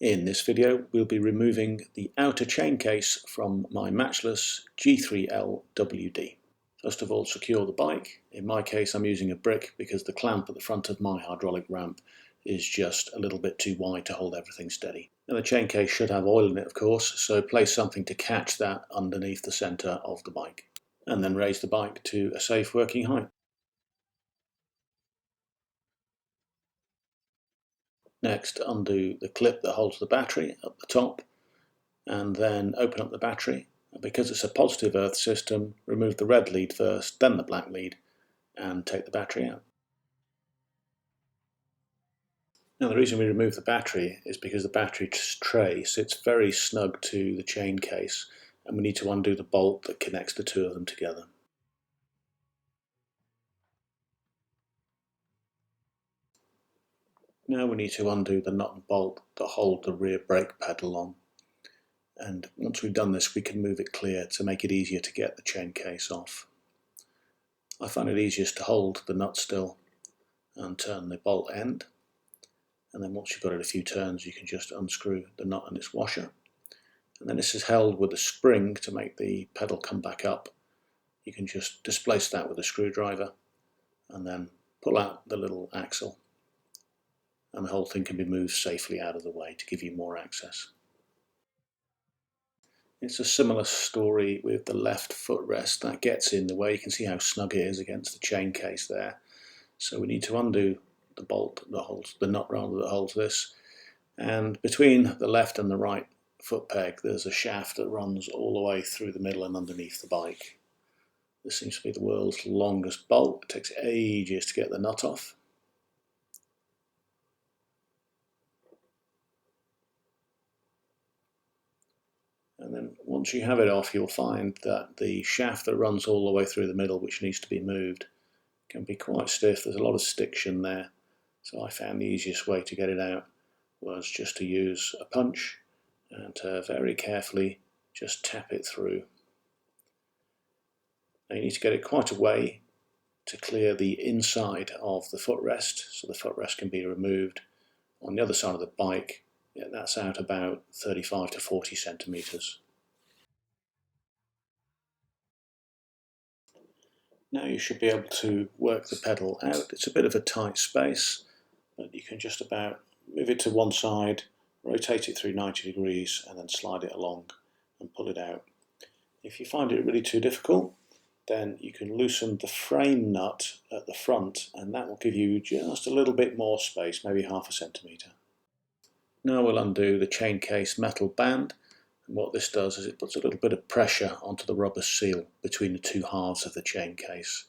In this video we'll be removing the outer chain case from my Matchless G3L WD. First of all, secure the bike. In my case I'm using a brick because the clamp at the front of my hydraulic ramp is just a little bit too wide to hold everything steady. Now the chain case should have oil in it, of course, so place something to catch that underneath the centre of the bike, and then raise the bike to a safe working height. Next, undo the clip that holds the battery at the top, and then open up the battery. Because it's a positive earth system, remove the red lead first, then the black lead, and take the battery out. Now the reason we remove the battery is because the battery tray sits very snug to the chain case, and we need to undo the bolt that connects the two of them together. Now we need to undo the nut and bolt that hold the rear brake pedal on. And once we've done this, we can move it clear to make it easier to get the chain case off. I find it easiest to hold the nut still and turn the bolt end, and then once you've got it a few turns you can just unscrew the nut and its washer, and then this is held with a spring to make the pedal come back up. You can just displace that with a screwdriver and then pull out the little axle, and the whole thing can be moved safely out of the way to give you more access. It's a similar story with the left footrest. That gets in the way. You can see how snug it is against the chain case there. So we need to undo the bolt that holds, the nut rather, that holds this. And between the left and the right foot peg there's a shaft that runs all the way through the middle and underneath the bike. This seems to be the world's longest bolt. It takes ages to get the nut off. And then once you have it off, you'll find that the shaft that runs all the way through the middle, which needs to be moved, can be quite stiff. There's a lot of stiction there. So I found the easiest way to get it out was just to use a punch and to very carefully just tap it through. Now you need to get it quite a way to clear the inside of the footrest, so the footrest can be removed. On the other side of the bike, that's out about 35 to 40 centimeters. Now you should be able to work the pedal out. It's a bit of a tight space, but you can just about move it to one side, rotate it through 90 degrees, and then slide it along and pull it out. If you find it really too difficult, then you can loosen the frame nut at the front, and that will give you just a little bit more space, maybe half a centimetre. Now we'll undo the chain case metal band, and what this does is it puts a little bit of pressure onto the rubber seal between the two halves of the chain case.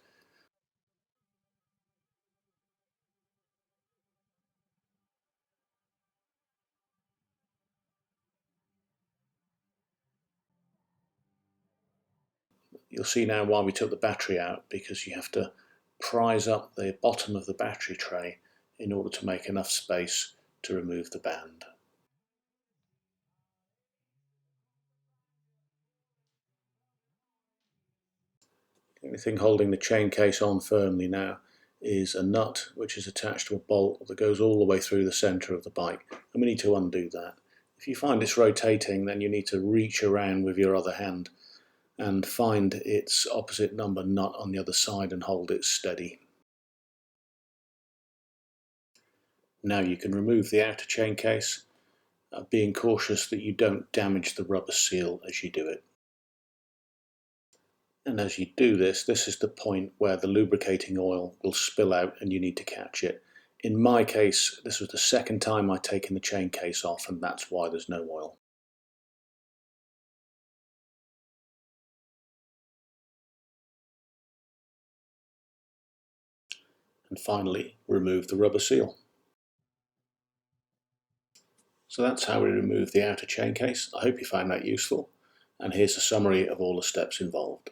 You'll see now why we took the battery out, because you have to prise up the bottom of the battery tray in order to make enough space to remove the band. The only thing holding the chain case on firmly now is a nut which is attached to a bolt that goes all the way through the centre of the bike, and we need to undo that. If you find it's rotating, then you need to reach around with your other hand and find its opposite number nut on the other side and hold it steady. Now you can remove the outer chain case, being cautious that you don't damage the rubber seal as you do it. And as you do this, this is the point where the lubricating oil will spill out and you need to catch it. In my case, this was the second time I'd taken the chain case off, and that's why there's no oil. And finally, remove the rubber seal. So that's how we remove the outer chain case. I hope you found that useful, and here's a summary of all the steps involved.